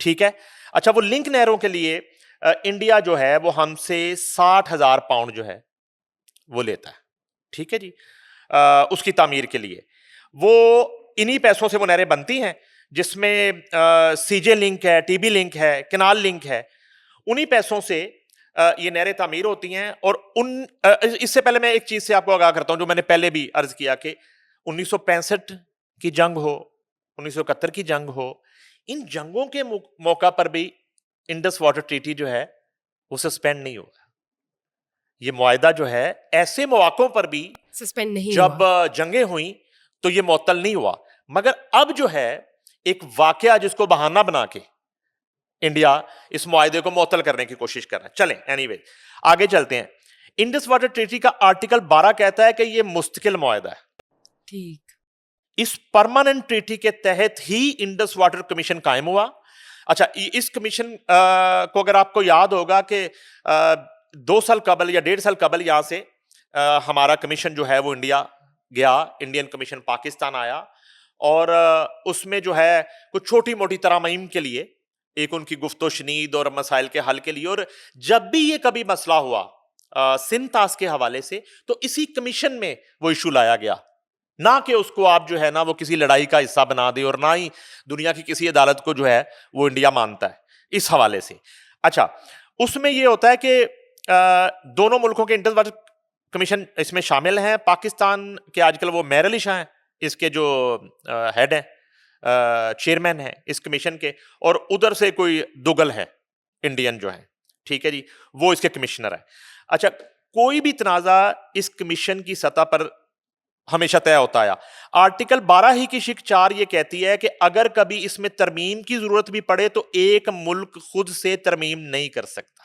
ٹھیک ہے. اچھا وہ لنک نہروں کے لیے انڈیا جو ہے وہ ہم سے 60,000 پاؤنڈ جو ہے وہ لیتا ہے. ٹھیک ہے جی. اس کی تعمیر کے لیے وہ انہی پیسوں سے وہ نہریں بنتی ہیں, جس میں سی جے لنک ہے, ٹی بی لنک ہے, کینال لنک ہے. انہی پیسوں سے یہ نہریں تعمیر ہوتی ہیں. اور اس سے پہلے میں ایک چیز سے آپ کو آگاہ کرتا ہوں جو میں نے پہلے بھی عرض کیا کہ 1965 کی جنگ ہو, 1971 کی جنگ ہو, ان جنگوں کے موقع پر بھی انڈس واٹر ٹریٹی جو ہے وہ سسپینڈ نہیں ہوا. یہ معاہدہ جو ہے ایسے مواقعوں پر بھی سسپینڈ نہیں جب ہوا. جنگیں ہوئیں تو یہ معطل نہیں ہوا. مگر اب جو ہے ایک واقعہ جس کو بہانہ بنا کے انڈیا اس معاہدے کو معطل کرنے کی کوشش کر رہا ہے. چلیں اینی وے آگے چلتے ہیں. انڈس واٹر ٹریٹی کا آرٹیکل 12 کہتا ہے کہ یہ مستقل معاہدہ ہے. ٹھیک. اس پرماننٹ ٹریٹی کے تحت ہی انڈس واٹر کمیشن قائم ہوا. اچھا اس کمیشن کو اگر آپ کو یاد ہوگا کہ 2 سال قبل یا 1.5 سال قبل یہاں سے ہمارا کمیشن جو ہے وہ انڈیا گیا, انڈین کمیشن پاکستان آیا, اور اس میں جو ہے کچھ چھوٹی موٹی ترامیم کے لیے ایک ان کی گفت و شنید اور مسائل کے حل کے لیے, اور جب بھی یہ کبھی مسئلہ ہوا سندھ طاس کے حوالے سے تو اسی کمیشن میں وہ ایشو لایا گیا, نہ کہ اس کو آپ جو ہے نا وہ کسی لڑائی کا حصہ بنا دے, اور نہ ہی دنیا کی کسی عدالت کو جو ہے وہ انڈیا مانتا ہے اس حوالے سے. اچھا اس میں یہ ہوتا ہے کہ دونوں ملکوں کے انڈس واٹر کمیشن اس میں شامل ہیں. پاکستان کے آج کل وہ میر علی شاہ ہیں اس کے جو ہیڈ ہیں, چیئرمین ہیں اس کمیشن کے, اور ادھر سے کوئی دوگل ہے انڈین جو ہے, ٹھیک ہے جی, وہ اس کے کمشنر ہیں. اچھا کوئی بھی تنازع اس کمیشن کی سطح پر ہمیشہ طے ہوتا ہے. آرٹیکل 12 ہی کی شق 4 یہ کہتی ہے کہ اگر کبھی اس میں ترمیم کی ضرورت بھی پڑے تو ایک ملک خود سے ترمیم نہیں کر سکتا.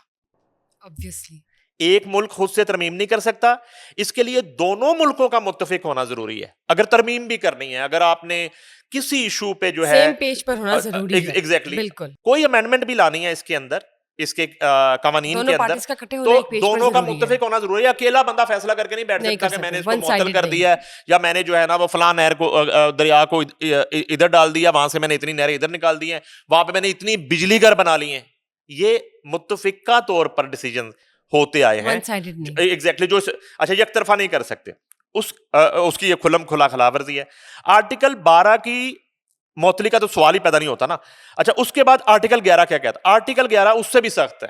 Obviously. ایک ملک خود سے ترمیم نہیں کر سکتا, اس کے لیے دونوں ملکوں کا متفق ہونا ضروری ہے. اگر ترمیم بھی کرنی ہے, اگر آپ نے کسی ایشو پہ جو ہے سیم پیج پر ہونا ضروری ہے. ایگزیکٹلی بالکل. کوئی امینڈمنٹ بھی لانی ہے اس کے اندر, اس کے قوانین کے دونوں اندر, پارٹیز کا اکٹھے ہونا تو ایک پیج پر دونوں کا ضروری ہے. متفق ہونا ضروری ہے. اکیلا بندہ فیصلہ کر کے نہیں بیٹھ نہیں سکتا کر کہ میں نے سکتے. اس کو One معطل sided کر نہیں. دیا ہے, یا میں نے جو ہے نا وہ فلاں نہر کو دریا کو ادھر ڈال دیا, وہاں سے میں نے اتنی نہریں ادھر نکال دی ہیں, وہاں پہ میں نے اتنی بجلی گھر بنا لی ہیں. یہ متفقہ طور پر ڈیسیجن ہوتے آئے ہیں. One sided نہیں. ایگزیکٹلی جو اچھا یک طرفہ نہیں کر سکتے, اس کی یہ کھلم کھلا خلاف ورزی ہے. آرٹیکل 12 کی معطلی کا تو سوال ہی پیدا نہیں ہوتا نا. اچھا اس کے بعد آرٹیکل 11 کیا کہتا ہے؟ آرٹیکل 11 اس سے بھی سخت ہے.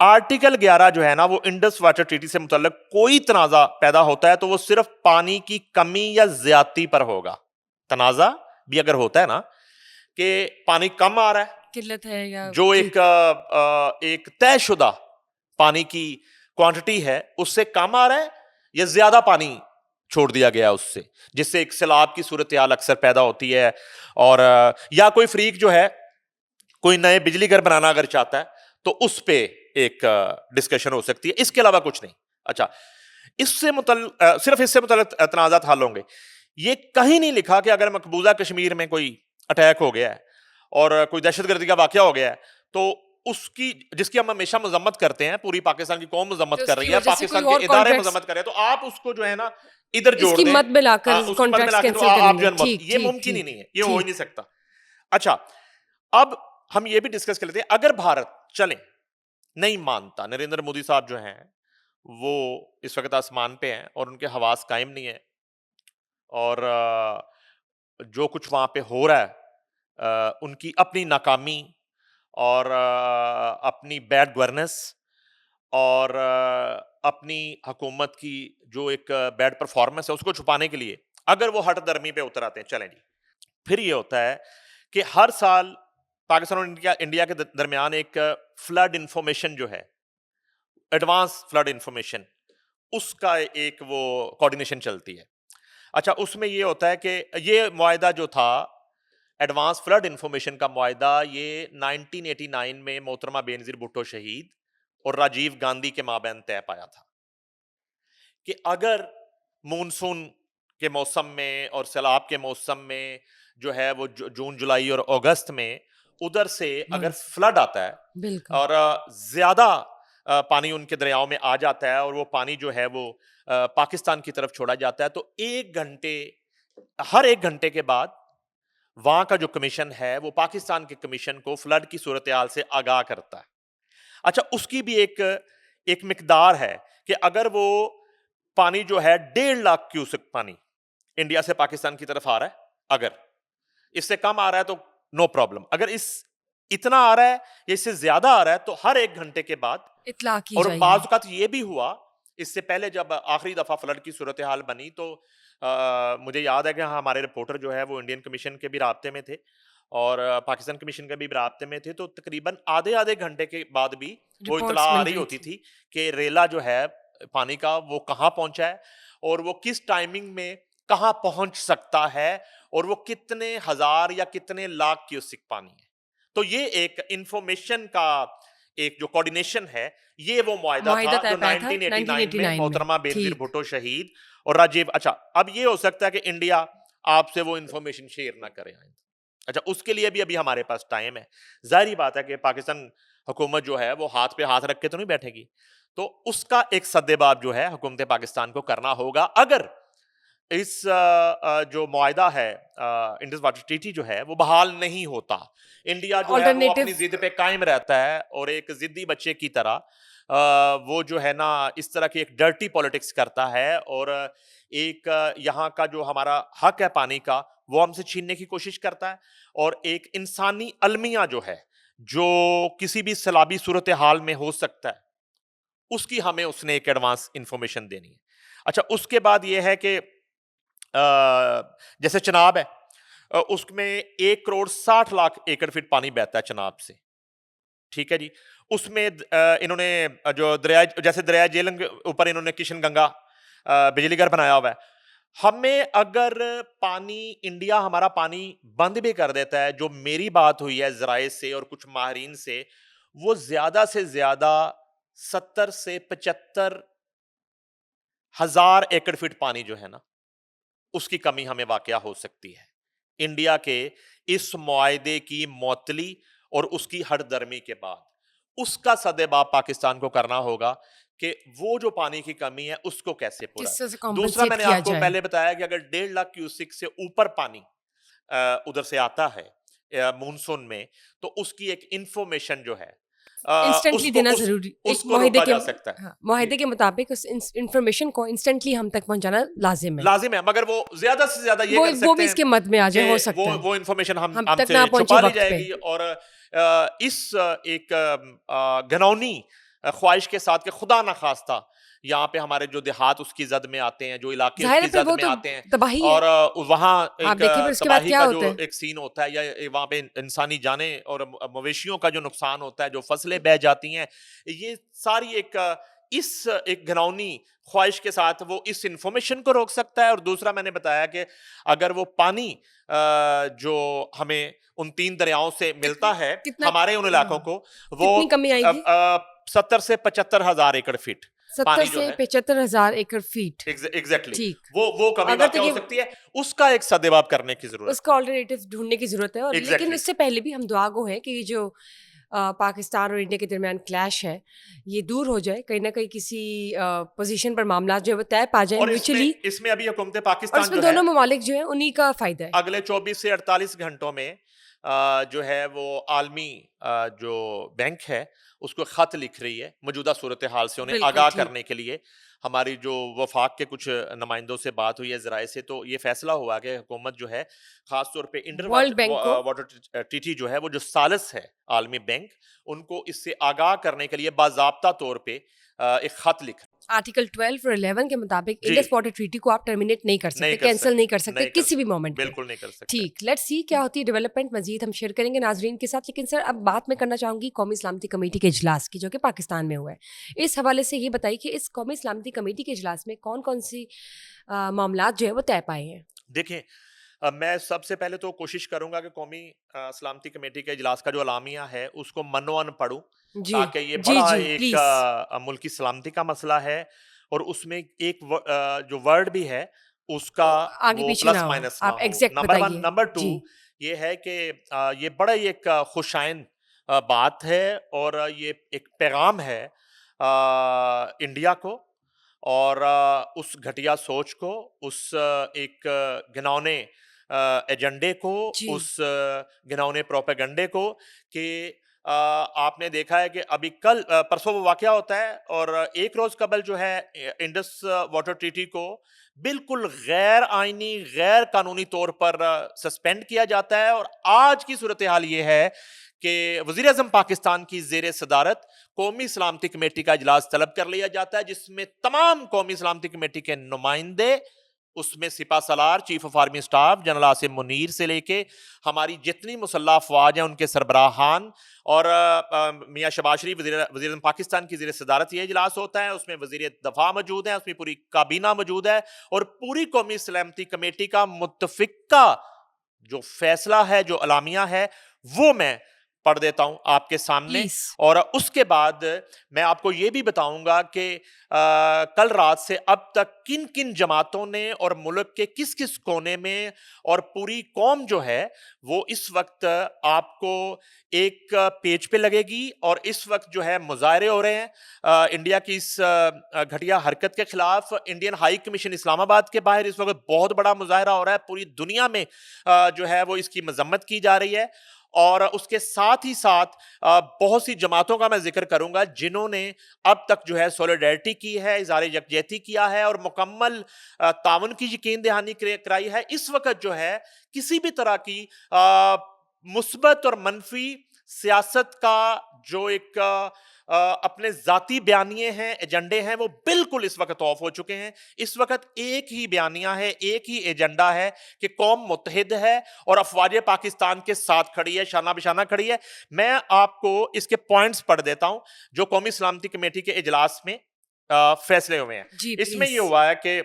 آرٹیکل 11 جو ہے نا وہ انڈس واٹر ٹریٹی سے متعلق کوئی تنازع پیدا ہوتا ہے تو وہ صرف پانی کی کمی یا زیادتی پر ہوگا. تنازع بھی اگر ہوتا ہے نا کہ پانی کم آ رہا ہے, قلت ہے یا جو ایک طے شدہ پانی کی کوانٹٹی ہے اس سے کم آ رہا ہے, یا زیادہ پانی چھوڑ دیا گیا اس سے, جس سے ایک سیلاب کی صورتحال اکثر پیدا ہوتی ہے, اور یا کوئی فریق جو ہے کوئی نئے بجلی گھر بنانا اگر چاہتا ہے تو اس پہ ایک ڈسکشن ہو سکتی ہے. اس کے علاوہ کچھ نہیں. اچھا اس سے متعلق صرف اس سے متعلق تنازعات حل ہوں گے. یہ کہیں نہیں لکھا کہ اگر مقبوضہ کشمیر میں کوئی اٹیک ہو گیا ہے اور کوئی دہشت گردی کا واقعہ ہو گیا ہے تو اس کی, جس کی ہم ہمیشہ مذمت کرتے ہیں, پوری پاکستان کی قوم مذمت کر رہی ہے, پاکستان کے ادارے مذمت کر رہے ہیں, تو آپ اس کو جو ہے نا ادھر جوڑ دیں, مت ملا کر کانٹریکٹس کینسل آپ جو کریں. یہ ممکن ہی نہیں ہے, یہ ہو ہی نہیں سکتا. اچھا اب ہم یہ بھی ڈسکس کر لیتے ہیں, اگر بھارت چلیں نہیں مانتا, نریندر مودی صاحب جو ہیں وہ اس وقت آسمان پہ ہیں اور ان کے حواس قائم نہیں ہے, اور جو کچھ وہاں پہ ہو رہا ہے ان کی اپنی ناکامی اور اپنی بیڈ گورننس اور اپنی حکومت کی جو ایک بیڈ پرفارمنس ہے اس کو چھپانے کے لیے اگر وہ ہٹ درمی پہ اتر آتے ہیں, چلیں جی, پھر یہ ہوتا ہے کہ ہر سال پاکستان اور انڈیا کے درمیان ایک فلڈ انفارمیشن جو ہے, ایڈوانس فلڈ انفارمیشن, اس کا ایک وہ کوارڈینیشن چلتی ہے. اچھا اس میں یہ ہوتا ہے کہ یہ معاہدہ جو تھا ایڈوانس فلڈ انفارمیشن کا معاہدہ, یہ 1989 میں محترمہ بے نظیر بھٹو شہید اور راجیو گاندھی کے مابین طے پایا تھا کہ اگر مونسون کے موسم میں اور سیلاب کے موسم میں جو ہے وہ جون جولائی اور اگست میں ادھر سے اگر فلڈ آتا ہے اور زیادہ پانی ان کے دریاؤں میں آ جاتا ہے اور وہ پانی جو ہے وہ پاکستان کی طرف چھوڑا جاتا ہے, تو ہر ایک گھنٹے کے بعد وہاں کا جو کمیشن ہے وہ پاکستان کے کمیشن کو فلڈ کی صورتحال سے آگاہ کرتا ہے. اچھا اس کی بھی ایک مقدار ہے کہ اگر وہ پانی جو ہے 1.5 کیوسک پانی انڈیا سے پاکستان کی طرف آ رہا ہے، اگر اس سے کم آ رہا ہے تو نو پرابلم، اگر اتنا آ رہا ہے یا اس سے زیادہ آ رہا ہے تو ہر 1 گھنٹے کے بعد. اطلاع کی اور جائے بعض گی. اوقات یہ بھی ہوا اس سے پہلے جب آخری دفعہ فلڈ کی صورتحال بنی تو مجھے یاد ہے کہ ہمارے رپورٹر جو ہے وہ انڈین کمیشن کے بھی رابطے میں تھے اور پاکستان کمیشن کے بھی رابطے میں تھے، تو تقریباً آدھے گھنٹے کے بعد بھی وہ اطلاع رپورٹس آ مل رہی رہی ہوتی تھی کہ ریلا جو ہے پانی کا وہ کہاں پہنچا ہے اور وہ کس ٹائمنگ میں کہاں پہنچ سکتا ہے اور وہ کتنے ہزار یا کتنے لاکھ کیوسک پانی ہے. تو یہ ایک انفارمیشن کا ایک جو کوارڈینیشن ہے، یہ وہ معاہدہ تھا طے جو پایا تھا 1989 میں 1989 میں. محترمہ بینظیر ٹھیک. بھٹو شہید اور راجیو. اچھا اب یہ ہو سکتا ہے کہ انڈیا آپ سے وہ انفارمیشن شیئر نہ کرے. اچھا اس کے لیے بھی ابھی ہمارے پاس ٹائم ہے. ظاہری بات ہے کہ پاکستان حکومت جو ہے وہ ہاتھ پہ ہاتھ رکھ کے تو نہیں بیٹھے گی، تو اس کا ایک سدباب جو ہے حکومت پاکستان کو کرنا ہوگا. اگر اس جو معاہدہ ہے انڈس واٹر ٹریٹی جو ہے وہ بحال نہیں ہوتا، انڈیا جو ہے وہ آلٹرنیٹو. اپنی ضد پہ قائم رہتا ہے اور ایک ضدی بچے کی طرح وہ جو ہے نا اس طرح کی ایک ڈرٹی پالیٹکس کرتا ہے اور ایک یہاں کا جو ہمارا حق ہے پانی کا وہ ہم سے چھیننے کی کوشش کرتا ہے، اور ایک انسانی المیہ جو ہے جو کسی بھی سیلابی صورتحال میں ہو سکتا ہے اس کی ہمیں اس نے ایک ایڈوانس انفارمیشن دینی ہے. اچھا اس کے بعد یہ ہے کہ جیسے چناب ہے، اس میں 1,60,00,000 ایکڑ فٹ پانی بہتا ہے چناب سے، ٹھیک ہے جی. اس میں انہوں نے جو جیسے دریا جیلم کے اوپر انہوں نے کشن گنگا بجلی گھر بنایا ہوا ہے. ہمیں اگر پانی انڈیا ہمارا پانی بند بھی کر دیتا ہے، جو میری بات ہوئی ہے ذرائع سے اور کچھ ماہرین سے، وہ زیادہ سے زیادہ 70 سے 75 ہزار ایکڑ فٹ پانی جو ہے نا اس کی کمی ہمیں واقعہ ہو سکتی ہے انڈیا کے اس معاہدے کی معطلی اور اس کی ہٹ درمی کے بعد. اس کا سدباب پاکستان کو کرنا ہوگا کہ وہ جو پانی کی کمی ہے اس کو کیسے پورا. کس طرح سے دوسرا میں کمپنسیٹ نے کیا آپ کو جائے. پہلے بتایا کہ اگر 1.5 کیوسک سے اوپر پانی ادھر سے آتا ہے مونسون میں تو اس کی ایک انفارمیشن جو ہے انسٹنٹلی دینا ضروری. اس ایک کو معاہدے روکا کے جا سکتا ہے. معاہدے کے مطابق اس انفارمیشن کو انسٹنٹلی ہم تک پہنچانا لازم ہے. لازم ہے، مگر وہ زیادہ سے زیادہ یہ کر وہ سکتے بھی ہیں اس کے مد میں آ جائے، کہ ہو سکتا ہے وہ انفارمیشن ہم تک سے نہ پہنچے چھپا لی وقت جائے پہ. گی اور اس ایک گھنونی خواہش کے ساتھ کہ خدا نخواستہ یہاں پہ ہمارے جو دیہات اس کی زد میں آتے ہیں، جو علاقے اس ظاہر ہے کی پھر زد وہ میں تو آتے ہیں تباہی ہے. اور وہاں آپ ایک دیکھیں پھر اس کے بعد تباہی کیا کا جو ہوتا ہے. ایک سین ہوتا ہے یا وہاں پہ انسانی جانیں اور مویشیوں کا جو نقصان ہوتا ہے، جو فصلیں بہہ جاتی ہیں، یہ ساری ایک گھنونی خواہش کے ساتھ وہ اس انفارمیشن کو روک سکتا ہے. اور دوسرا میں نے بتایا کہ اگر وہ پانی جو ہمیں ان 3 دریاؤں سے ملتا ہے کتنا ہمارے ان علاقوں کو، وہ کتنی کمی آئے گی؟ 70 سے 75 ہزار ایکڑ فٹ 70 پانی جو سے ہے 75 ہزار ایکڑ فیٹ. ایگزیکٹلی ٹھیک. وہ کمی اگر واقع ہو سکتی ہے، اس کا ایک سدباب کرنے کی ضرورت اس کا آلٹرنیٹو ڈھونڈنے کی ضرورت ہے. اور لیکن ایگزیکٹلی. اس سے پہلے بھی ہم دعا گو ہیں کہ یہ جو پاکستان اور انڈیا کے درمیان کلیش ہے یہ دور ہو جائے، کہیں نہ کہیں کسی پوزیشن پر معاملات جو ہے وہ طے پا جائیں اور میوچلی. اس میں ابھی حکومت اور اس پاکستان میں جو ہے دونوں ممالک جو ہیں انہی کا فائدہ ہے. اگلے 24 سے 48 گھنٹوں میں جو ہے وہ عالمی جو بینک ہے اس کو خط لکھ رہی ہے موجودہ صورتحال سے انہیں بالکل آگاہ ٹھیک. کرنے کے لیے. ہماری جو وفاق کے کچھ نمائندوں سے بات ہوئی ہے ذرائع سے، تو یہ فیصلہ ہوا کہ حکومت جو ہے خاص طور پہ انڈر ورلڈ بینک کو واٹر ٹریٹی جو ہے وہ جو ثالث ہے عالمی بینک، ان کو اس سے آگاہ کرنے کے لیے باضابطہ طور پہ ایک خط لکھ آرٹیکل 12 اور 11 کے مطابق جی انڈس واٹر ٹریٹی کو آپ ٹرمینیٹ نہیں کر سکتے، کینسل نہیں کر سکتے کسی بھی مومنٹ پہ. بالکل نہیں کر سکتے. ٹھیک. لیٹس سی کیا ہوتی ہے ڈیولپمنٹ، مزید ہم شیئر کریں گے ناظرین کے ساتھ. لیکن سر اب بات میں کرنا چاہوں گی قومی سلامتی کمیٹی کے اجلاس کی جو کہ پاکستان میں ہوا ہے. اس حوالے سے یہ بتائیے کہ اس قومی سلامتی کمیٹی کے اجلاس میں کون کون سی معاملات جو ہے وہ طے پائے ہیں. دیکھیں میں سب سے پہلے تو کوشش کروں گا کہ قومی سلامتی کمیٹی کے اجلاس کا جو اعلامیہ ہے اس کو منوان پڑھوں، جی تاکہ یہ جی بڑا جی ایک پلیز. ملکی سلامتی کا مسئلہ ہے اور اس میں ایک جو ورڈ بھی ہے اس کا آگے وہ پیچھے نہ پلس ہو، مائنس نہ آپ ہو. Exact number 1. بتائیے. نمبر 2 جی یہ ہے کہ یہ بڑا ایک خوشائن بات ہے اور یہ ایک پیغام ہے انڈیا کو اور اس گھٹیا سوچ کو، اس ایک گھنونے ایجنڈے کو, جی اس گھناؤنے پروپیگنڈے کو کہ آپ نے دیکھا ہے کہ ابھی کل پرسوں وہ واقعہ ہوتا ہے اور ایک روز قبل جو ہے انڈس واٹر ٹریٹی کو بالکل غیر آئینی غیر قانونی طور پر سسپینڈ کیا جاتا ہے. اور آج کی صورتحال یہ ہے کہ وزیر اعظم پاکستان کی زیر صدارت قومی سلامتی کمیٹی کا اجلاس طلب کر لیا جاتا ہے, جس میں تمام قومی سلامتی کمیٹی کے نمائندے, اس میں سپہ سالار chief of army staff general Asim Munir سے لے کے ہماری جتنی مسلح افواج ہیں ان کے سربراہان اور میاں شہباز شریف وزیر اعظم پاکستان کی زیر صدارت یہ اجلاس ہوتا ہے. اس میں وزیر دفاع موجود ہیں, اس میں پوری کابینہ موجود ہے اور پوری قومی سلامتی کمیٹی کا متفقہ جو فیصلہ ہے, جو اعلامیہ ہے, وہ میں پڑھ دیتا ہوں آپ کے سامنے. پلیز. اور اس کے بعد میں آپ کو یہ بھی بتاؤں گا کہ کل رات سے اب تک کن کن جماعتوں نے اور ملک کے کس کس کونے میں اور پوری قوم جو ہے وہ اس وقت آپ کو ایک پیج پہ لگے گی. اور اس وقت جو ہے مظاہرے ہو رہے ہیں انڈیا کی اس گھٹیا حرکت کے خلاف. انڈین ہائی کمیشن اسلام آباد کے باہر اس وقت بہت بڑا مظاہرہ ہو رہا ہے, پوری دنیا میں جو ہے وہ اس کی مذمت کی جا رہی ہے. اور اس کے ساتھ ہی ساتھ بہت سی جماعتوں کا میں ذکر کروں گا جنہوں نے اب تک جو ہے سولیڈیرٹی کی ہے, اظہار یکجہتی کیا ہے اور مکمل تعاون کی یقین دہانی کرائی ہے. اس وقت جو ہے کسی بھی طرح کی مثبت اور منفی سیاست کا جو ایک اپنے ذاتی بیانیے ہیں, ایجنڈے ہیں, وہ بالکل اس وقت آف ہو چکے ہیں. اس وقت ایک ہی بیانیہ ہے, ایک ہی ایجنڈا ہے کہ قوم متحد ہے اور افواج پاکستان کے ساتھ کھڑی ہے, شانہ بشانہ کھڑی ہے. میں آپ کو اس کے پوائنٹس پڑھ دیتا ہوں جو قومی سلامتی کمیٹی کے اجلاس میں فیصلے ہوئے ہیں. جی اس میں یہ پلیز. ہوا ہے کہ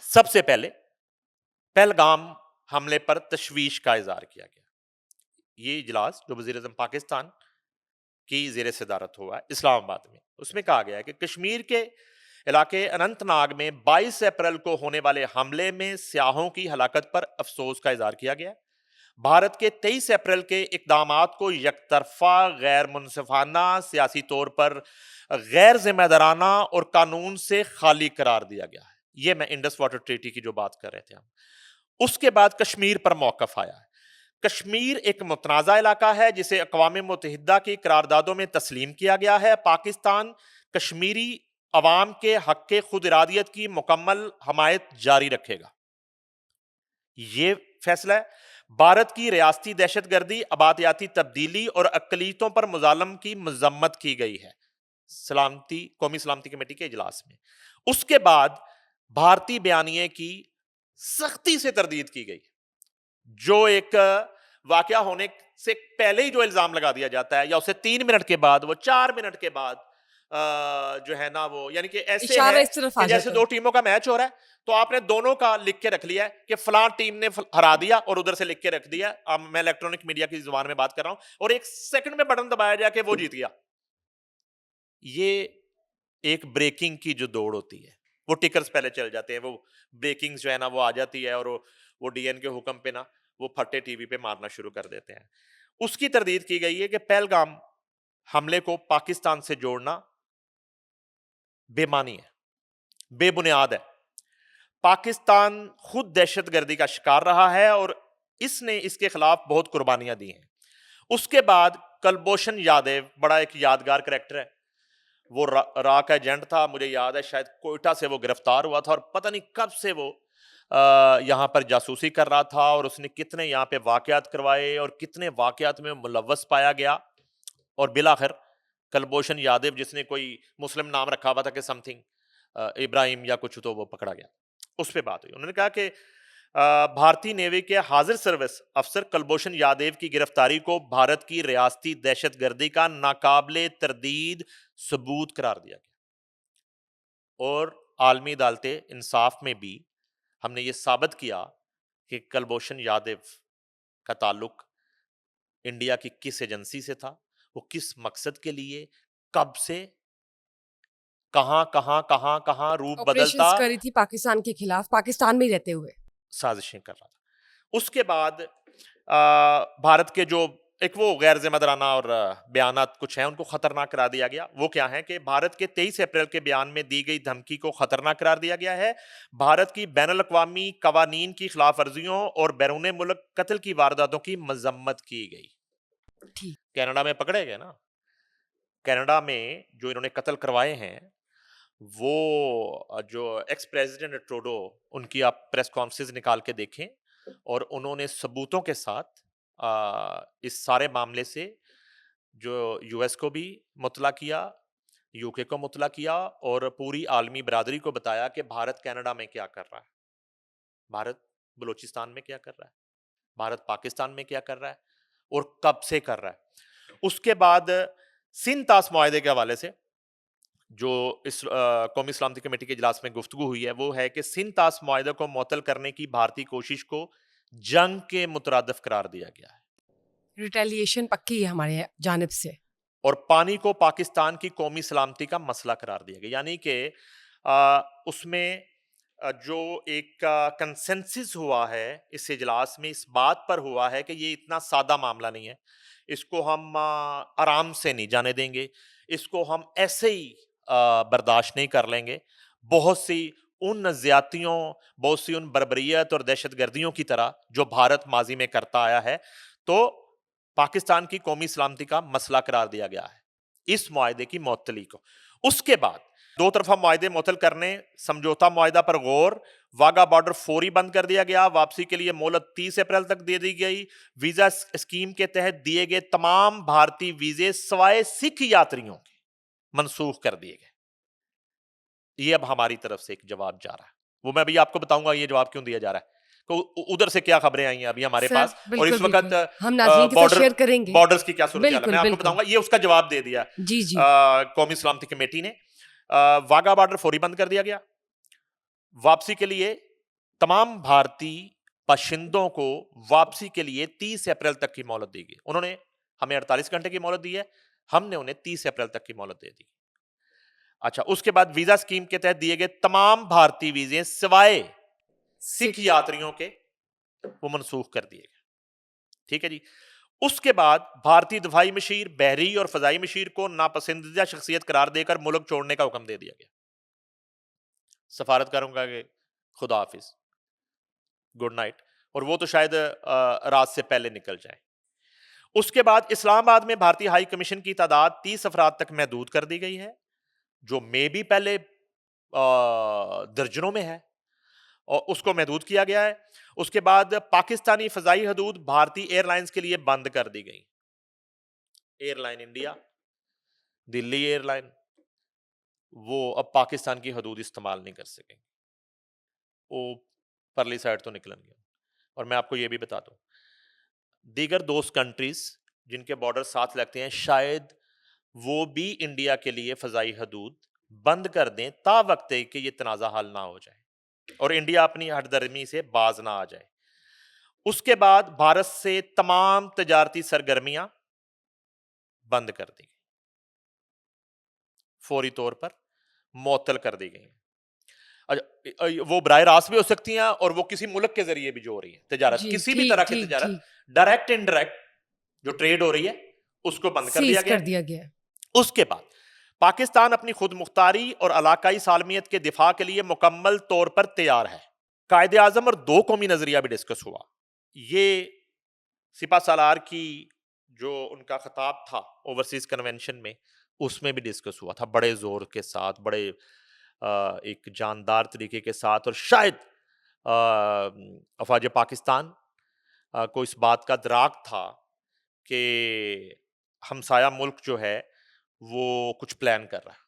سب سے پہلے پہلگام حملے پر تشویش کا اظہار کیا گیا. یہ اجلاس جو وزیر اعظم پاکستان کی زیر صدارت ہوا اسلام آباد میں, اس میں کہا گیا ہے کہ کشمیر کے علاقے اننت ناگ میں 22 اپریل کو ہونے والے حملے میں سیاحوں کی ہلاکت پر افسوس کا اظہار کیا گیا. بھارت کے 23 اپریل کے اقدامات کو یک طرفہ, غیر منصفانہ, سیاسی طور پر غیر ذمہ دارانہ اور قانون سے خالی قرار دیا گیا ہے. یہ میں انڈس واٹر ٹریٹی کی جو بات کر رہے تھے ہم. اس کے بعد کشمیر پر موقف آیا ہے. کشمیر ایک متنازع علاقہ ہے جسے اقوام متحدہ کی قراردادوں میں تسلیم کیا گیا ہے. پاکستان کشمیری عوام کے حق خود ارادیت کی مکمل حمایت جاری رکھے گا. یہ فیصلہ ہے. بھارت کی ریاستی دہشت گردی, آبادیاتی تبدیلی اور اقلیتوں پر مظالم کی مذمت کی گئی ہے قومی سلامتی کمیٹی کے اجلاس میں. اس کے بعد بھارتی بیانیے کی سختی سے تردید کی گئی. جو ایک واقعہ ہونے سے پہلے ہی جو الزام لگا دیا جاتا ہے یا اسے 3 منٹ کے بعد, وہ 4 منٹ کے بعد جو ہے نا وہ, یعنی کہ ایسے اشارہ ہے اس طرف کہ آ جیسے جاتا 2 ٹیموں کا میچ ہو رہا ہے تو آپ نے دونوں کا لکھ کے رکھ لیا ہے کہ فلاں ٹیم نے ہرا دیا اور ادھر سے لکھ کے رکھ دیا. میں الیکٹرانک میڈیا کی زبان میں بات کر رہا ہوں, اور 1 سیکنڈ میں بٹن دبایا جا کے وہ جیت گیا. یہ ایک بریکنگ کی جو دوڑ ہوتی ہے, وہ ٹکرز پہلے چل جاتے ہیں, وہ بریکنگ جو ہے نا وہ آ جاتی ہے اور وہ ڈی این کے حکم پہ نا وہ پھٹے ٹی وی پہ مارنا شروع کر دیتے ہیں. اس کی تردید کی گئی ہے کہ پہلگام حملے کو پاکستان سے جوڑنا بے معنی ہے, بے بنیاد ہے. پاکستان خود دہشت گردی کا شکار رہا ہے اور اس نے اس کے خلاف بہت قربانیاں دی ہیں. اس کے بعد کلبھوشن یادیو بڑا ایک یادگار کریکٹر ہے. وہ را کا ایجنٹ تھا, مجھے یاد ہے شاید کوئٹہ سے وہ گرفتار ہوا تھا اور پتہ نہیں کب سے وہ یہاں پر جاسوسی کر رہا تھا, اور اس نے کتنے یہاں پہ واقعات کروائے اور کتنے واقعات میں ملوث پایا گیا. اور بلاخر کلبھوشن یادیو جس نے کوئی مسلم نام رکھا ہوا تھا کہ سم تھنگ ابراہیم یا کچھ, تو وہ پکڑا گیا. اس پہ بات ہوئی. انہوں نے کہا کہ بھارتی نیوی کے حاضر سروس افسر کلبھوشن یادیو کی گرفتاری کو بھارت کی ریاستی دہشت گردی کا ناقابل تردید ثبوت قرار دیا گیا. اور عالمی عدالت انصاف میں بھی ہم نے یہ ثابت کیا کہ کلبھوشن یادیو کا تعلق انڈیا کی کس ایجنسی سے تھا, وہ کس مقصد کے لیے, کب سے, کہاں روپ بدلتا آپریشنز کری تھی پاکستان کے خلاف, پاکستان میں رہتے ہوئے سازشیں کر رہا تھا. اس کے بعد بھارت کے جو ایک وہ غیر ذمہ دارانہ اور بیانات کچھ ہیں ان کو خطرناک قرار دیا گیا. وہ کیا ہیں کہ بھارت کے 23 اپریل کے بیان میں دی گئی دھمکی کو خطرناک قرار دیا گیا ہے. بھارت کی بین الاقوامی قوانین کی خلاف ورزیوں اور بیرون ملک قتل کی وارداتوں کی مذمت کی گئی. ٹھیک. کینیڈا میں پکڑے گئے نا, کینیڈا میں جو انہوں نے قتل کروائے ہیں, وہ جو ایکس پریزیڈنٹ ٹروڈو, ان کی آپ پریس کانفرنس نکال کے دیکھیں, اور انہوں نے ثبوتوں کے ساتھ اس سارے معاملے سے جو یو ایس کو بھی مطلع کیا, یو کے کو مطلع کیا, اور پوری عالمی برادری کو بتایا کہ بھارت کینیڈا میں کیا کر رہا ہے, بھارت بلوچستان میں کیا کر رہا ہے, بھارت پاکستان میں کیا کر رہا ہے, اور کب سے کر رہا ہے. اس کے بعد سندھ طاس معاہدے کے حوالے سے جو اس قومی سلامتی کمیٹی کے اجلاس میں گفتگو ہوئی ہے, وہ ہے کہ سندھ طاس معاہدے کو معطل کرنے کی بھارتی کوشش کو جنگ کے مترادف قرار دیا گیا ہے, ریٹیلیشن پکی ہے ہمارے جانب سے, اور پانی کو پاکستان کی قومی سلامتی کا مسئلہ قرار دیا گیا. یعنی کہ اس میں جو ایک کنسنسس ہوا ہے اس اجلاس میں, اس بات پر ہوا ہے کہ یہ اتنا سادہ معاملہ نہیں ہے, اس کو ہم آرام سے نہیں جانے دیں گے, اس کو ہم ایسے ہی برداشت نہیں کر لیں گے. بہت سی ان زیادتیوں, بہت سی ان بربریت اور دہشت گردیوں کی طرح جو بھارت ماضی میں کرتا آیا ہے, تو پاکستان کی قومی سلامتی کا مسئلہ قرار دیا گیا ہے اس معاہدے کی معطلی کو. اس کے بعد دو طرفہ معاہدے معطل کرنے, سمجھوتا معاہدہ پر غور, واگا بارڈر فوری بند کر دیا گیا, واپسی کے لیے مہلت 30 اپریل تک دے دی گئی, ویزا اسکیم کے تحت دیے گئے تمام بھارتی ویزے سوائے سکھ یاتریوں کے منسوخ کر دیے گئے. یہ اب ہماری طرف سے ایک جواب جا رہا ہے, وہ میں ابھی آپ کو بتاؤں گا یہ جواب کیوں دیا جا رہا ہے, ادھر سے کیا خبریں آئی ہیں ابھی ہمارے پاس, اور اس وقت ہم ناظرین کے ساتھ شیئر کریں گے بارڈرز کی کیا صورت ہے, میں آپ کو بتاؤں گا. یہ اس کا جواب دے دیا جی جی قومی سلامتی کمیٹی نے. واگا بارڈر فوری بند کر دیا گیا, واپسی کے لیے تمام بھارتی باشندوں کو واپسی کے لیے 30 اپریل تک کی مہلت دی گئی. انہوں نے ہمیں 48 گھنٹے کی مہلت دی ہے, ہم نے انہیں 30 اپریل تک کی مہلت دے دی. اچھا, اس کے بعد ویزا اسکیم کے تحت دیے گئے تمام بھارتی ویزے سوائے سکھ یاتریوں کے وہ منسوخ کر دیے گئے. ٹھیک ہے جی. اس کے بعد بھارتی دفاعی مشیر, بحری اور فضائی مشیر کو ناپسندیدہ شخصیت قرار دے کر ملک چھوڑنے کا حکم دے دیا گیا. سفارتکاروں کا کہ خدا حافظ, گڈ نائٹ, اور وہ تو شاید رات سے پہلے نکل جائے. اس کے بعد اسلام آباد میں بھارتی ہائی کمیشن کی تعداد 30 افراد تک محدود کر دی گئی ہے, جو میں بھی پہلے درجنوں میں ہے, اور اس کو محدود کیا گیا ہے. اس کے بعد پاکستانی فضائی حدود بھارتی ایئر لائنز کے لیے بند کر دی گئی. ایئر لائن انڈیا, دلی ایئر لائن, وہ اب پاکستان کی حدود استعمال نہیں کر سکیں, وہ پرلی سائڈ تو نکلن گے. اور میں آپ کو یہ بھی بتا دوں, دیگر دوست کنٹریز جن کے بارڈر ساتھ لگتے ہیں, شاید وہ بھی انڈیا کے لیے فضائی حدود بند کر دیں تا وقت کہ یہ تنازع حل نہ ہو جائے اور انڈیا اپنی ہٹ درمی سے باز نہ آ جائے. اس کے بعد بھارت سے تمام تجارتی سرگرمیاں بند کر دی گئی, فوری طور پر معطل کر دی گئی. وہ براہ راست بھی ہو سکتی ہیں, اور وہ کسی ملک کے ذریعے بھی جو ہو رہی ہے تجارت, کسی بھی طرح کی تجارت, ڈائریکٹ انڈائریکٹ جو ٹریڈ ہو رہی ہے, اس کو بند کر دیا گیا. اس کے بعد پاکستان اپنی خود مختاری اور علاقائی سالمیت کے دفاع کے لیے مکمل طور پر تیار ہے. قائد اعظم اور دو قومی نظریہ بھی ڈسکس ہوا. یہ سپہ سالار کی جو ان کا خطاب تھا اوورسیز کنونشن میں, اس میں بھی ڈسکس ہوا تھا بڑے زور کے ساتھ, بڑے ایک جاندار طریقے کے ساتھ, اور شاید افواج پاکستان کو اس بات کا ادراک تھا کہ ہمسایہ ملک جو ہے وہ کچھ پلان کر رہا ہے,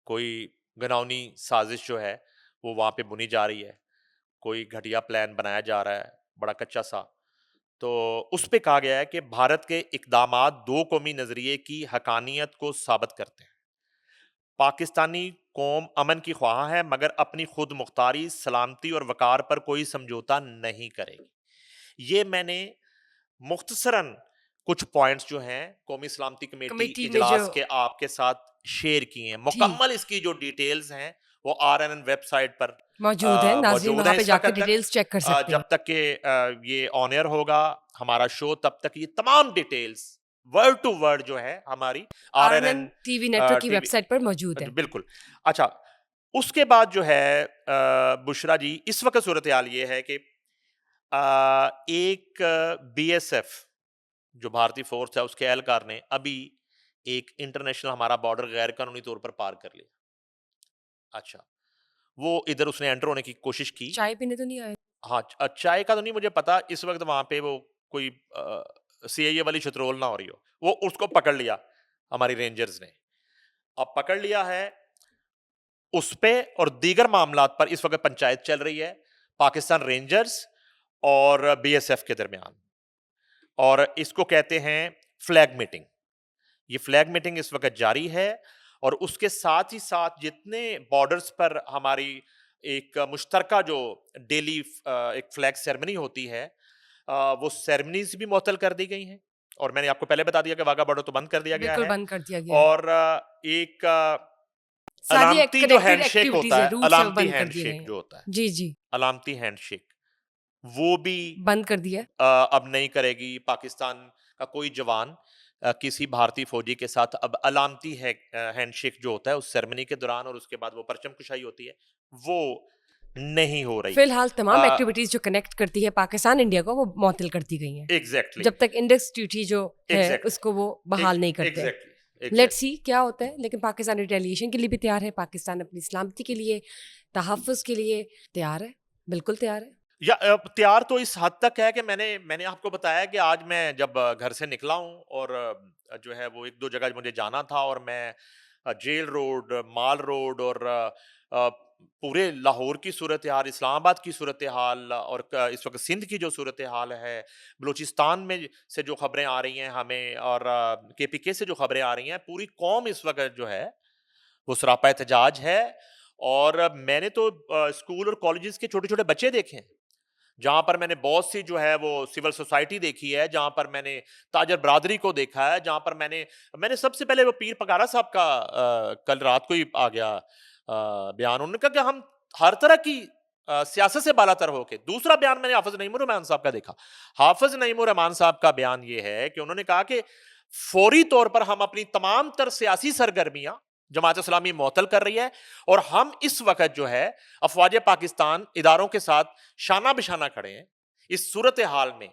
کوئی گناؤنی سازش جو ہے وہ وہاں پہ بنی جا رہی ہے, کوئی گھٹیا پلان بنایا جا رہا ہے بڑا کچا سا. تو اس پہ کہا گیا ہے کہ بھارت کے اقدامات دو قومی نظریے کی حقانیت کو ثابت کرتے ہیں. پاکستانی قوم امن کی خواہاں ہے, مگر اپنی خود مختاری, سلامتی اور وقار پر کوئی سمجھوتا نہیں کرے گی. یہ میں نے مختصراً کچھ پوائنٹس جو ہیں قومی سلامتی کمیٹی اجلاس کے آپ کے ساتھ شیئر کیے ہیں. مکمل اس کی جو ڈیٹیلز ہیں وہ RNN ویب سائٹ پر موجود ہے، ناظرین موجود وہاں ہے پہ اس جا کے وقت تک. ڈیٹیلز چیک کر سکتے ہیں. جب تک کہ یہ آن ایئر ہوگا ہمارا شو، تب تک یہ تمام ڈیٹیلز ورڈ ٹو ورڈ جو ہے ہماری RNN TV network کی ویب سائٹ پر موجود ہے. بالکل. اچھا، اس کے بعد جو ہے بشرا جی، اس وقت صورتحال یہ ہے کہ ایک BSF جو بھارتی فورس ہے اس کے اہلکار نے ابھی ایک انٹرنیشنل ہمارا بارڈر غیر قانونی طور پر پار کر لیا. اچھا، وہ ادھر اس نے انٹر ہونے کی کوشش کی. چائے پینے تو نہیں آئے؟ ہاں، چائے کا تو نہیں مجھے پتا، اس وقت وہاں پہ وہ کوئی CIA والی شترول نہ ہو رہی ہو. وہ اس کو پکڑ لیا ہماری رینجرز نے. اب پکڑ لیا ہے اس پہ اور دیگر معاملات پر اس وقت پنچایت چل رہی ہے پاکستان رینجرز اور BSF کے درمیان، اور اس کو کہتے ہیں فلیگ میٹنگ. یہ فلیگ میٹنگ اس وقت جاری ہے، اور اس کے ساتھ ہی ساتھ جتنے بارڈرز پر ہماری ایک مشترکہ جو ڈیلی ایک فلیگ سیرمنی ہوتی ہے، وہ سیرمنیز بھی معطل کر دی گئی ہیں. اور میں نے آپ کو پہلے بتا دیا کہ واگا بارڈر تو بند کر دیا گیا بالکل ہے، بند کر دیا گیا ہے. اور ایک ساری علامتی جو connected ہینڈ شیک activities ہوتا ہے، ہے، روٹس ہیں وہ علامتی بند کر ہینڈ دیے گئے شیک ہیں. جو ہوتا ہے، جی جی علامتی ہینڈ شیک، وہ بھی بند کر دیا. اب نہیں کرے گی. پاکستان کا کوئی جوان کسی بھارتی فوجی کے ساتھ اب علامتی ہینڈ شیک جو ہوتا ہے اس سیرمنی کے دوران اور اس کے بعد وہ پرچم کشائی ہوتی ہے، وہ نہیں ہو رہی. فی الحال تمام ایکٹیویٹیز جو کنیکٹ کرتی ہے پاکستان انڈیا کو وہ معطل کر دی گئی ہیں، ایگزیکٹلی جب تک انڈس ڈیوٹی جو ہے اس کو وہ بحال نہیں کرتے. لیٹ سی کیا ہوتا ہے. لیکن پاکستان ریٹیلیشن کے لیے بھی تیار ہے، پاکستان اپنی سلامتی کے لیے، تحفظ کے لیے تیار ہے، بالکل تیار ہے. یا تیار تو اس حد تک ہے کہ میں نے آپ کو بتایا کہ آج میں جب گھر سے نکلا ہوں اور جو ہے وہ ایک دو جگہ مجھے جانا تھا، اور میں جیل روڈ، مال روڈ اور پورے لاہور کی صورتحال، اسلام آباد کی صورتحال، اور اس وقت سندھ کی جو صورتحال ہے، بلوچستان میں سے جو خبریں آ رہی ہیں ہمیں، اور KPK سے جو خبریں آ رہی ہیں، پوری قوم اس وقت جو ہے وہ سراپا احتجاج ہے. اور میں نے تو اسکول اور کالجز کے چھوٹے چھوٹے بچے دیکھے ہیں، جہاں پر میں نے بہت سی جو ہے وہ سول سوسائٹی دیکھی ہے، جہاں پر میں نے تاجر برادری کو دیکھا ہے، جہاں پر میں نے سب سے پہلے وہ پیر پگارا صاحب کا کل رات کو ہی آ گیا بیان. انہوں نے کہا کہ ہم ہر طرح کی سیاست سے بالا تر ہو کے. دوسرا بیان میں نے حافظ نعیم الرحمان صاحب کا دیکھا. حافظ نعیم الرحمان صاحب کا بیان یہ ہے کہ انہوں نے کہا کہ فوری طور پر ہم اپنی تمام تر سیاسی سرگرمیاں جماعت اسلامی معطل کر رہی ہے، اور ہم اس وقت جو ہے افواج پاکستان اداروں کے ساتھ شانہ بشانہ کھڑے ہیں اس صورتحال میں،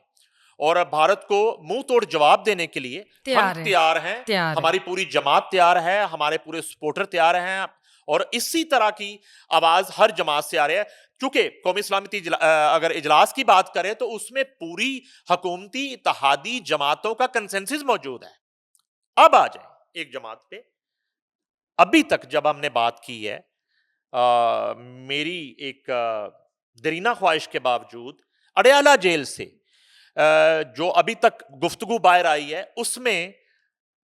اور بھارت کو منہ توڑ جواب دینے کے لیے ہم تیار ہیں. ہماری پوری جماعت تیار ہے، ہمارے پورے سپورٹر تیار ہیں، اور اسی طرح کی آواز ہر جماعت سے آ رہی ہے. چونکہ قومی اسلامی اگر اجلاس کی بات کریں تو اس میں پوری حکومتی اتحادی جماعتوں کا کنسنسس موجود ہے. اب آ جائیں ایک جماعت پہ. ابھی تک جب ہم نے بات کی ہے، میری ایک دیرینہ خواہش کے باوجود اڈیالہ جیل سے جو ابھی تک گفتگو باہر آئی ہے، اس میں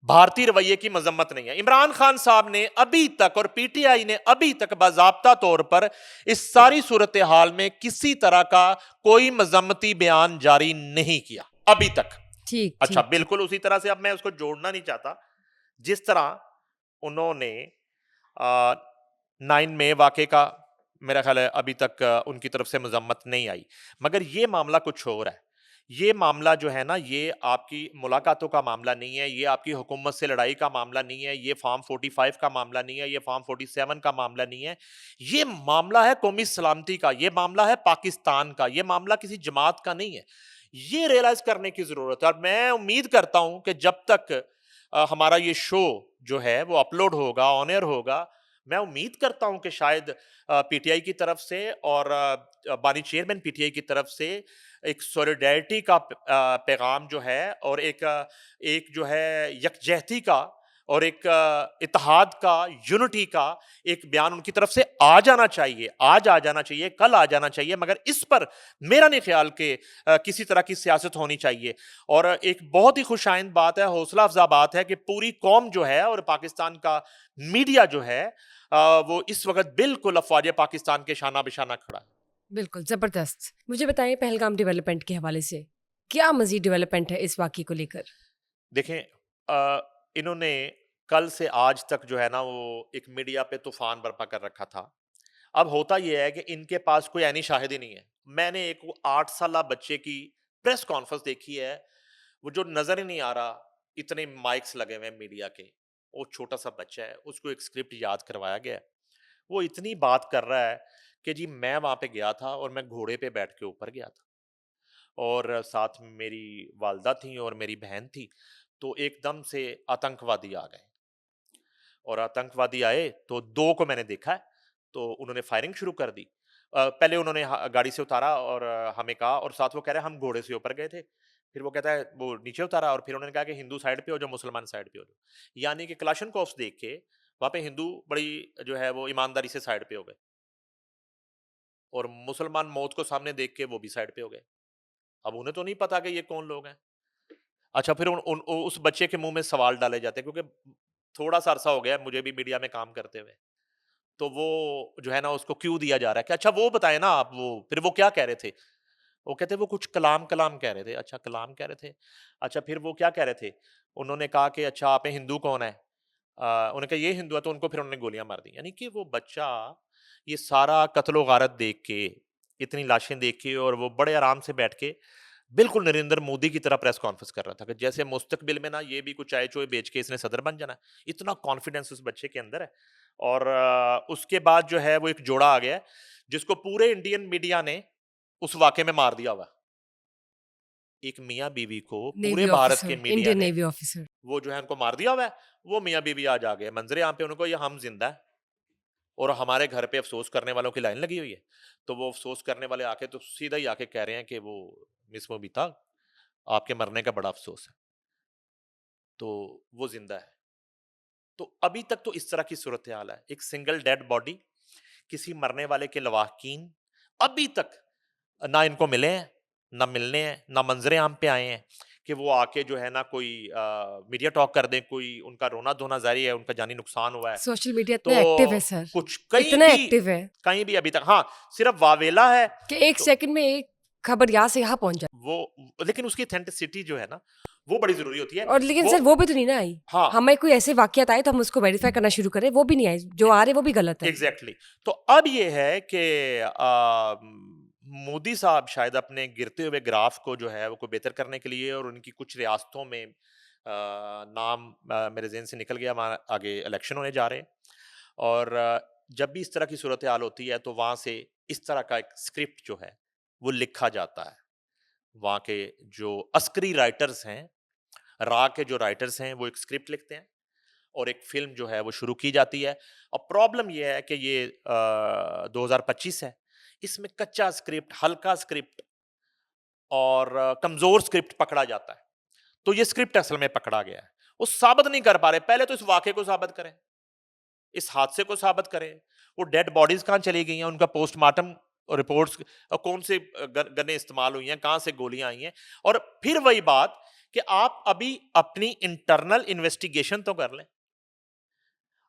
بھارتی رویے کی مذمت نہیں ہے. عمران خان صاحب نے ابھی تک اور PTI نے ابھی تک باضابطہ طور پر اس ساری صورتحال میں کسی طرح کا کوئی مذمتی بیان جاری نہیں کیا ابھی تک. اچھا، بالکل اسی طرح سے اب میں اس کو جوڑنا نہیں چاہتا جس طرح انہوں نے 9 مئی واقعے کا میرا خیال ہے ابھی تک ان کی طرف سے مذمت نہیں آئی. مگر یہ معاملہ کچھ اور ہے. یہ معاملہ جو ہے نا، یہ آپ کی ملاقاتوں کا معاملہ نہیں ہے، یہ آپ کی حکومت سے لڑائی کا معاملہ نہیں ہے، یہ فارم 45 کا معاملہ نہیں ہے، یہ فارم 47 کا معاملہ نہیں ہے. یہ معاملہ ہے قومی سلامتی کا، یہ معاملہ ہے پاکستان کا، یہ معاملہ کسی جماعت کا نہیں ہے. یہ ریئلائز کرنے کی ضرورت ہے. اور میں امید کرتا ہوں کہ جب تک ہمارا یہ شو جو ہے وہ اپلوڈ ہوگا، آن ایئر ہوگا، میں امید کرتا ہوں کہ شاید PTI کی طرف سے اور بانی چیئرمین PTI کی طرف سے ایک سولیڈیرٹی کا پیغام جو ہے، اور ایک جو ہے یکجہتی کا اور ایک اتحاد کا، یونٹی کا ایک بیان ان کی طرف سے آ جانا چاہیے. آج آ جانا چاہیے، کل آ جانا چاہیے. مگر اس پر میرا نہیں خیال کہ کسی طرح کی سیاست ہونی چاہیے. اور ایک بہت ہی خوش آئند بات ہے، حوصلہ افزا بات ہے کہ پوری قوم جو ہے اور پاکستان کا میڈیا جو ہے وہ اس وقت بالکل افواج پاکستان کے شانہ بشانہ کھڑا ہے. بالکل زبردست. مجھے بتائیں پہلگام ڈیولپمنٹ کے حوالے سے کیا مزید ڈیولپمنٹ ہے اس واقعے کو لے کر؟ دیکھیں، انہوں نے کل سے آج تک جو ہے نا وہ ایک میڈیا پہ طوفان برپا کر رکھا تھا اب ہوتا یہ ہے کہ ان کے پاس کوئی عینی شاہد ہی نہیں ہے. میں نے ایک 8 سالہ بچے کی پریس کانفرنس دیکھی ہے, وہ جو نظر ہی نہیں آ رہا, اتنے مائکس لگے ہوئے ہیں میڈیا کے, وہ چھوٹا سا بچہ ہے, اس کو ایک اسکرپٹ یاد کروایا گیا ہے, وہ اتنی بات کر رہا ہے کہ جی میں وہاں پہ گیا تھا اور میں گھوڑے پہ بیٹھ کے اوپر گیا تھا, اور ساتھ میری والدہ تھیں اور میری بہن تھی, تو ایک دم سے آتنکوادی آ گئے, اور آتنکوادی آئے تو 2 کو میں نے دیکھا ہے, تو انہوں نے فائرنگ شروع کر دی. پہلے انہوں نے گاڑی سے اتارا اور ہمیں کہا, اور ساتھ وہ کہہ رہے ہیں ہم گھوڑے سے اوپر گئے تھے, پھر وہ کہتا ہے وہ نیچے اتارا, اور پھر انہوں نے کہا کہ ہندو سائڈ پہ ہو جو مسلمان سائڈ پہ ہو جو, یعنی کہ کلاشن کوفس دیکھ کے وہاں پہ ہندو بڑی جو ہے وہ ایمانداری سے سائڈ پہ ہو گئے, اور مسلمان موت کو سامنے دیکھ کے وہ بھی سائڈ پہ ہو گئے. اب انہیں تو نہیں پتا کہ یہ کون لوگ ہیں. اچھا, پھر اس بچے کے منہ میں سوال ڈالے جاتے ہیں, کیونکہ تھوڑا سا عرصہ ہو گیا مجھے بھی میڈیا میں کام کرتے ہوئے, تو وہ جو ہے نا اس کو کیوں دیا جا رہا ہے کہ اچھا وہ بتائیں نا آپ, وہ پھر وہ کیا کہہ رہے تھے, وہ کہتے وہ کچھ کلام کہہ رہے تھے. اچھا کلام کہہ رہے تھے, اچھا پھر وہ کیا کہہ رہے تھے, انہوں نے کہا کہ اچھا آپ ہندو کون ہے, انہوں نے کہا یہ ہندو ہے, تو ان کو پھر انہوں نے گولیاں مار دی. یعنی کہ وہ بچہ یہ سارا قتل و غارت دیکھ کے, اتنی لاشیں دیکھ کے, اور وہ بڑے آرام سے بیٹھ کے بالکل نریندر مودی کی طرح پریس کانفرنس کر رہا تھا کہ جیسے مستقبل میں نا یہ بھی کچھ چائے چوئے بیچ کے اس نے صدر بن جانا. اتنا کانفیڈنس اس بچے کے اندر ہے. اور اس کے بعد جو ہے وہ ایک جوڑا آ گیا جس کو پورے انڈین میڈیا نے اس واقعے میں مار دیا ہوا. ایک میاں بیوی کو پورے بھارت کے میڈیا انڈین نے نیوی آفیسر, وہ جو ہے ان کو مار دیا ہوا ہے. وہ میاں بیوی آج آ گئے منظر عام پہ, ان کو یہ ہم زندہ ہے, اور ہمارے گھر پہ افسوس کرنے والوں کی لائن لگی ہوئی ہے. تو وہ افسوس کرنے والے آ کے تو سیدھا ہی آ کے کہہ رہے ہیں کہ وہ مس مبیتا آپ کے مرنے کا بڑا افسوس ہے, تو وہ زندہ ہے. تو ابھی تک تو اس طرح کی صورتحال ہے, ایک سنگل ڈیڈ باڈی, کسی مرنے والے کے لواحقین ابھی تک نہ ان کو ملے ہیں, نہ ملنے ہیں, نہ منظر عام پہ آئے ہیں کہ وہ آ کے جو ہے نا کوئی میڈیا ٹاک کر دیں, کوئی ان کا رونا دھونا ظاہر ہے, ان کا جانی نقصان ہوا ہے. سوشل میڈیا تو اتنا ایکٹیو ہے سر, کچھ کہیں اتنا ایکٹیو ہے بھی ابھی تک, ہاں صرف واویلا ہے کہ ایک سیکنڈ میں ایک خبر یہاں سے یہاں پہنچ جائے. وہ, لیکن اس کی اتھینٹسٹی جو ہے نا وہ بڑی ضروری ہوتی ہے. اور لیکن سر وہ بھی تو نہیں نا آئی, ہاں ہمیں کوئی ایسے واقعات آئے تو ہم اس کو ویریفائی کرنا شروع کریں, وہ بھی نہیں آئے, جو آ رہے وہ بھی غلط ہے. ایگزیکٹلی. تو اب یہ ہے کہ مودی صاحب شاید اپنے گرتے ہوئے گراف کو جو ہے وہ کو بہتر کرنے کے لیے, اور ان کی کچھ ریاستوں میں نام میرے ذہن سے نکل گیا, وہاں آگے الیکشن ہونے جا رہے ہیں, اور جب بھی اس طرح کی صورتحال ہوتی ہے تو وہاں سے اس طرح کا ایک اسکرپٹ جو ہے وہ لکھا جاتا ہے. وہاں کے جو عسکری رائٹرز ہیں, را کے جو رائٹرز ہیں, وہ ایک اسکرپٹ لکھتے ہیں, اور ایک فلم جو ہے وہ شروع کی جاتی ہے. اور پرابلم یہ ہے کہ یہ 2025 ہے, اس میں کچا اسکرپٹ, ہلکا اسکرپٹ اور کمزور اسکرپٹ پکڑا جاتا ہے. تو یہ اسکرپٹ اصل میں پکڑا گیا ہے, وہ ثابت نہیں کر پا رہے. پہلے تو اس واقعے کو ثابت کریں, اس حادثے کو ثابت کریں, وہ ڈیڈ باڈیز کہاں چلی گئی ہیں, ان کا پوسٹ مارٹم رپورٹس, کون سے گنیں استعمال ہوئی ہیں, کہاں سے گولیاں آئی ہیں. اور پھر وہی بات کہ آپ ابھی اپنی انٹرنل انویسٹیگیشن تو کر لیں.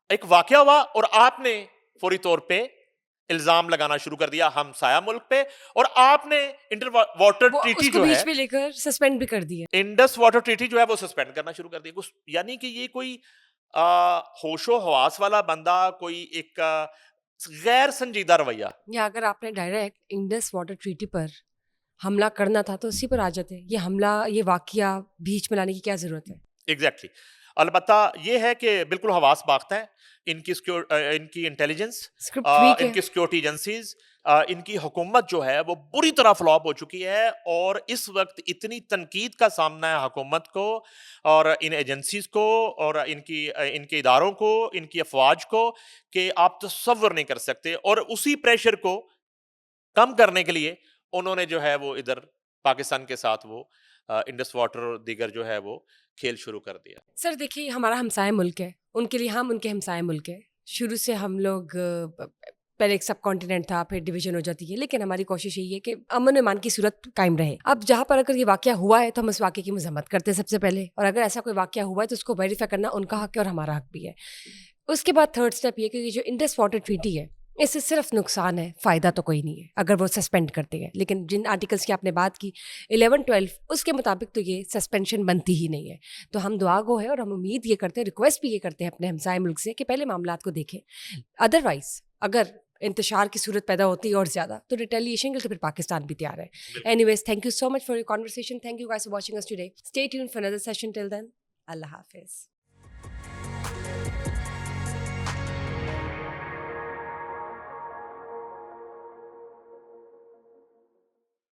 ایک واقعہ ہوا اور آپ نے فوری طور پہ الزام لگانا شروع کر دیا ہمسایہ ملک پہ, اور آپ نے انڈس واٹر ٹریٹی جو ہے بیچ میں لے کر سسپینڈ بھی کر دیا. انڈس واٹر ٹریٹی جو ہے وہ سسپینڈ کرنا شروع کر دیا. یعنی کہ یہ کوئی ہوش و حواس والا بندہ, کوئی ایک غیر سنجیدہ رویہ. یا اگر آپ نے ڈائریکٹ انڈس واٹر ٹریٹی پر حملہ کرنا تھا تو اسی پر آ جاتے. یہ حملہ, یہ واقعہ بیچ میں لانے کی کیا ضرورت ہے؟ ایگزیکٹلی. البتہ یہ ہے کہ بالکل حواس باختہ ہے ان کی انٹیلیجنس, ان کی سیکورٹی ایجنسیز, ان کی حکومت جو ہے وہ بری طرح فلاپ ہو چکی ہے, اور اس وقت اتنی تنقید کا سامنا ہے حکومت کو اور ان ایجنسیز کو اور ان کے اداروں کو, ان کی افواج کو, کہ آپ تصور نہیں کر سکتے. اور اسی پریشر کو کم کرنے کے لیے انہوں نے جو ہے وہ ادھر پاکستان کے ساتھ وہ انڈس واٹر دیگر جو ہے وہ کھیل شروع کر دیا. سر دیکھیے, ہمارا ہمسائے ملک ہے, ان کے لیے ہم ان کے ہمسائے ملک ہے. شروع سے ہم لوگ پہلے ایک سب کانٹیننٹ تھا, پھر ڈویژن ہو جاتی ہے, لیکن ہماری کوشش یہی ہے کہ امن و امان کی صورت قائم رہے. اب جہاں پر اگر یہ واقعہ ہوا ہے تو ہم اس واقعے کی مذمت کرتے ہیں سب سے پہلے, اور اگر ایسا کوئی واقعہ ہوا ہے تو اس کو ویریفائی کرنا ان کا حق ہے اور ہمارا حق بھی ہے. اس کے بعد تھرڈ اسٹیپ یہ کہ جو انڈس واٹر ٹریٹی ہے اس سے صرف نقصان ہے, فائدہ تو کوئی نہیں ہے اگر وہ سسپینڈ کرتے ہیں. لیکن جن آرٹیکلس کی آپ نے بات کی 11-12 اس کے مطابق تو یہ سسپینشن بنتی ہی نہیں ہے. تو ہم دعا گو ہے, اور ہم امید یہ کرتے ہیں, ریکویسٹ بھی یہ کرتے ہیں اپنے ہمسائے ملک سے کہ پہلے معاملات کو دیکھیں. ادروائز اگر انتشار کی صورت پیدا ہوتی ہے اور زیادہ, تو ریٹیلیشن کے لیے تو پھر پاکستان بھی تیار ہے. Anyways, thank you so much for your conversation. Thank you guys for watching us today. Stay tune for another session. Till then, اللہ حافظ.